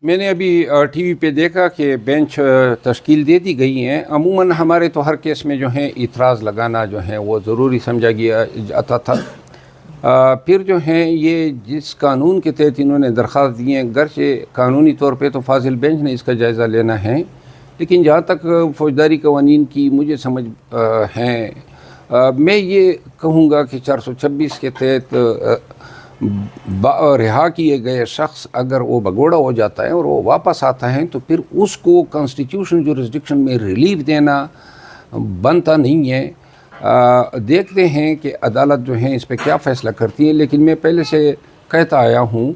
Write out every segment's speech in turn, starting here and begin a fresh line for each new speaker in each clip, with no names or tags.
میں نے ابھی ٹی وی پہ دیکھا کہ بینچ تشکیل دے دی گئی ہیں. عموماً ہمارے تو ہر کیس میں جو ہیں اعتراض لگانا جو ہے وہ ضروری سمجھا گیا جاتا تھا. پھر جو ہیں یہ جس قانون کے تحت انہوں نے درخواست دی ہیں، گرچہ قانونی طور پہ تو فاضل بینچ نے اس کا جائزہ لینا ہے، لیکن جہاں تک فوجداری قوانین کی مجھے سمجھ ہیں، میں یہ کہوں گا کہ 426 کے تحت رہا کیے گئے شخص اگر وہ بگوڑا ہو جاتا ہے اور وہ واپس آتا ہے تو پھر اس کو کانسٹیٹیوشن جورسڈکشن میں ریلیف دینا بنتا نہیں ہے. دیکھتے ہیں کہ عدالت جو ہیں اس پہ کیا فیصلہ کرتی ہے، لیکن میں پہلے سے کہتا آیا ہوں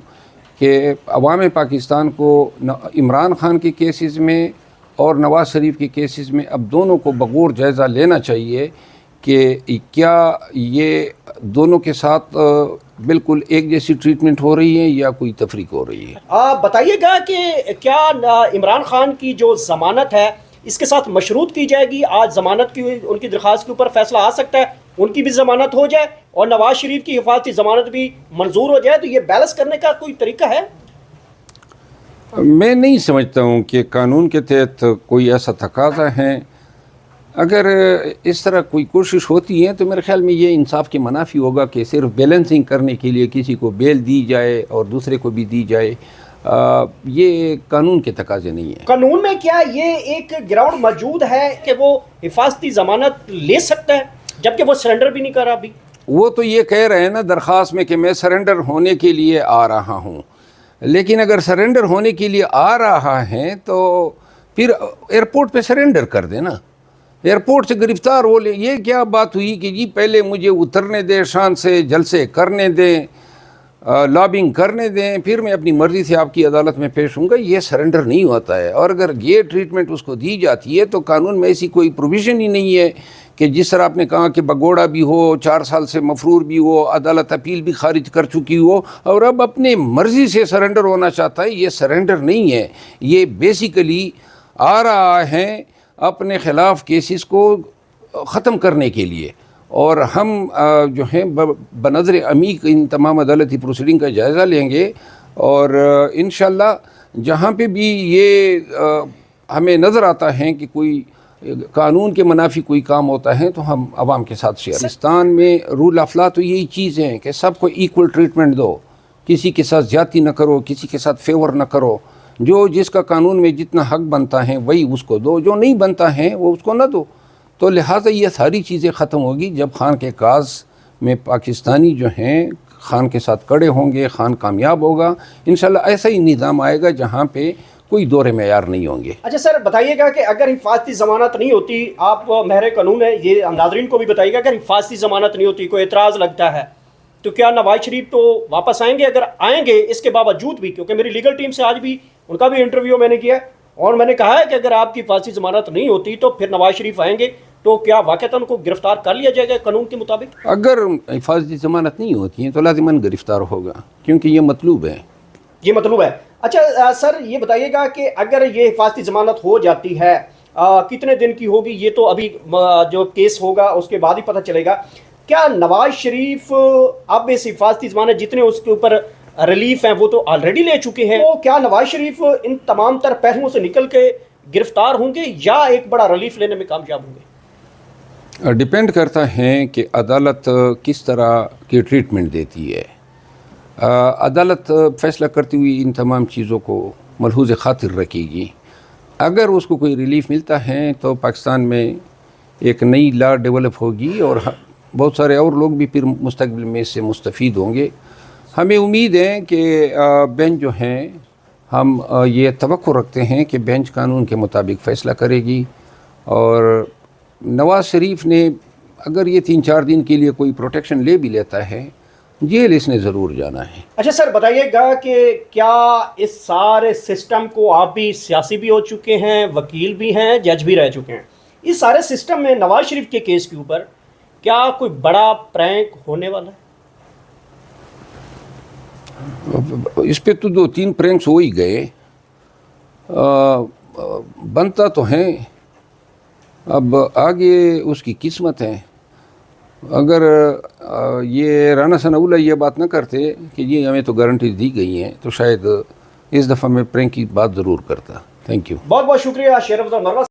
کہ عوام پاکستان کو عمران خان کے کیسز میں اور نواز شریف کے کیسز میں اب دونوں کو بغور جائزہ لینا چاہیے کہ کیا یہ دونوں کے ساتھ بالکل ایک جیسی ٹریٹمنٹ ہو رہی ہے یا کوئی تفریق ہو رہی ہے.
بتائیے گا کہ کیا عمران خان کی جو ضمانت ہے اس کے ساتھ مشروط کی جائے گی؟ آج ضمانت کی ان کی درخواست کے اوپر فیصلہ آ سکتا ہے، ان کی بھی ضمانت ہو جائے اور نواز شریف کی حفاظتی ضمانت بھی منظور ہو جائے، تو یہ بیلنس کرنے کا کوئی طریقہ ہے؟
میں نہیں سمجھتا ہوں کہ قانون کے تحت کوئی ایسا تقاضا ہے. اگر اس طرح کوئی کوشش ہوتی ہے تو میرے خیال میں یہ انصاف کے منافی ہوگا کہ صرف بیلنسنگ کرنے کے لیے کسی کو بیل دی جائے اور دوسرے کو بھی دی جائے. یہ قانون کے تقاضے نہیں ہیں.
قانون میں کیا یہ ایک گراؤنڈ موجود ہے کہ وہ حفاظتی ضمانت لے سکتا ہے جبکہ وہ سرنڈر بھی نہیں کر رہا ابھی؟ وہ
تو یہ کہہ رہے ہیں نا درخواست میں کہ میں سرنڈر ہونے کے لیے آ رہا ہوں، لیکن اگر سرنڈر ہونے کے لیے آ رہا ہے تو پھر ایئرپورٹ پہ سرنڈر کر دے نا، ایئرپورٹ سے گرفتار ہو لے. یہ کیا بات ہوئی کہ جی پہلے مجھے اترنے دیں، شان سے جلسے کرنے دیں، لابنگ کرنے دیں، پھر میں اپنی مرضی سے آپ کی عدالت میں پیش ہوں گا. یہ سرنڈر نہیں ہوتا ہے. اور اگر یہ ٹریٹمنٹ اس کو دی جاتی ہے تو قانون میں ایسی کوئی پروویژن ہی نہیں ہے کہ جس طرح آپ نے کہا کہ بگوڑا بھی ہو، 4 سال سے مفرور بھی ہو، عدالت اپیل بھی خارج کر چکی ہو اور اب اپنے مرضی سے سرنڈر ہونا چاہتا ہے. یہ سرنڈر نہیں ہے، یہ بیسیکلی آ رہا ہے اپنے خلاف کیسز کو ختم کرنے کے لیے. اور ہم جو ہیں بنظر عمیق ان تمام عدالتی پروسیڈنگ کا جائزہ لیں گے اور انشاءاللہ جہاں پہ بھی یہ ہمیں نظر آتا ہے کہ کوئی قانون کے منافی کوئی کام ہوتا ہے تو ہم عوام کے ساتھ شیئر. پاکستان میں رول آف لا تو یہی چیز ہے کہ سب کو ایکول ٹریٹمنٹ دو، کسی کے ساتھ زیادتی نہ کرو، کسی کے ساتھ فیور نہ کرو. جو جس کا قانون میں جتنا حق بنتا ہے وہی اس کو دو، جو نہیں بنتا ہے وہ اس کو نہ دو. تو لہٰذا یہ ساری چیزیں ختم ہوگی جب خان کے کاز میں پاکستانی جو ہیں خان کے ساتھ کڑے ہوں گے، خان کامیاب ہوگا. انشاءاللہ ایسا ہی نظام آئے گا جہاں پہ کوئی دور معیار نہیں ہوں گے.
اچھا سر بتائیے گا کہ اگر حفاظتی ضمانت نہیں ہوتی، آپ ماہر قانون ہے، یہ ناظرین کو بھی بتائیے گا، اگر حفاظتی ضمانت نہیں ہوتی، کوئی اعتراض لگتا ہے تو کیا نواز شریف تو واپس آئیں گے؟ اگر آئیں گے اس کے باوجود بھی، کیونکہ میری لیگل ٹیم سے آج بھی ان کا بھی انٹرویو میں نے کیا اور میں نے کہا ہے کہ اگر آپ کی حفاظتی ضمانت نہیں ہوتی تو پھر نواز شریف آئیں گے تو کیا واقعتاً کو گرفتار کر لیا جائے گا قانون کے مطابق؟
اگر حفاظتی ضمانت نہیں ہوتی ہیں تو لازماً گرفتار ہوگا، کیونکہ یہ مطلوب ہے.
یہ مطلوب ہے. اچھا سر یہ بتائیے گا کہ اگر یہ حفاظتی ضمانت ہو جاتی ہے کتنے دن کی ہوگی؟ یہ تو ابھی جو کیس ہوگا اس کے بعد ہی پتہ چلے گا. کیا نواز شریف اب اس حفاظتی ضمانت جتنے اس کے اوپر ریلیف ہیں وہ تو آلریڈی لے چکے ہیں، تو کیا نواز شریف ان تمام تر پہلوؤں سے نکل کے گرفتار ہوں گے یا ایک بڑا ریلیف لینے میں کامیاب ہوں گے؟
ڈیپینڈ کرتا ہے کہ عدالت کس طرح کی ٹریٹمنٹ دیتی ہے. عدالت فیصلہ کرتی ہوئی ان تمام چیزوں کو ملحوظ خاطر رکھے گی. اگر اس کو کوئی ریلیف ملتا ہے تو پاکستان میں ایک نئی لا ڈیولپ ہوگی اور بہت سارے اور لوگ بھی پھر مستقبل میں اس سے مستفید ہوں گے. ہمیں امید ہے کہ بینچ جو ہیں، ہم یہ توقع رکھتے ہیں کہ بینچ قانون کے مطابق فیصلہ کرے گی اور نواز شریف نے اگر یہ 3-4 دن کے لیے کوئی پروٹیکشن لے بھی لیتا ہے، جیل اس نے ضرور جانا ہے.
اچھا سر بتائیے گا کہ کیا اس سارے سسٹم کو، آپ بھی سیاسی بھی ہو چکے ہیں، وکیل بھی ہیں، جج بھی رہ چکے ہیں، اس سارے سسٹم میں نواز شریف کے کیس کے اوپر کیا کوئی بڑا پرینک ہونے والا ہے؟
اس پہ تو 2-3 پرینکس ہو ہی گئے، بنتا تو ہیں. اب آگے اس کی قسمت ہے. اگر یہ رانا ثناء اللہ یہ بات نہ کرتے کہ یہ ہمیں تو گارنٹی دی گئی ہیں تو شاید اس دفعہ میں پرینک کی بات ضرور کرتا. Thank you.
بہت بہت شکریہ شیر افضل مروا